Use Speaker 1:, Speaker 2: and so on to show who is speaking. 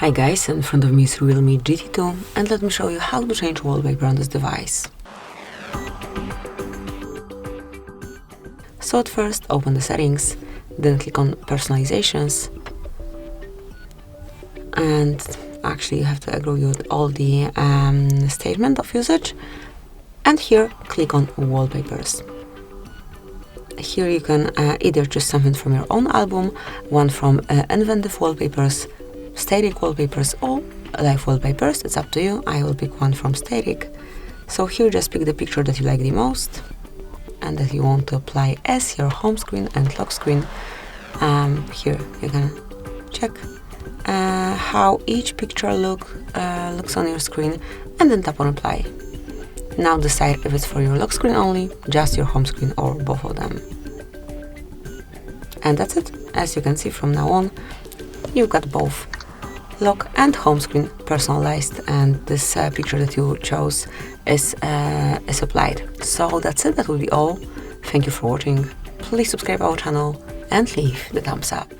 Speaker 1: Hi guys, in front of me is REALME GT2 and let me show you how to change wallpaper on this device. So at first open the settings, then click on personalizations, and actually you have to agree with all the statement of usage, and here click on wallpapers. Here you can either choose something from your own album, one from inventive wallpapers, static wallpapers, or live wallpapers. It's up to you. I will pick one from static. So here just pick the picture that you like the most and that you want to apply as your home screen and lock screen. Here you can check how each picture looks on your screen and then tap on apply. Now decide if it's for your lock screen only, just your home screen, or both of them. And that's it. As you can see, from now on you've got both lock and home screen personalized, and this picture that you chose is applied. So that's it. That will be all. Thank you for watching. Please subscribe our channel and leave the thumbs up.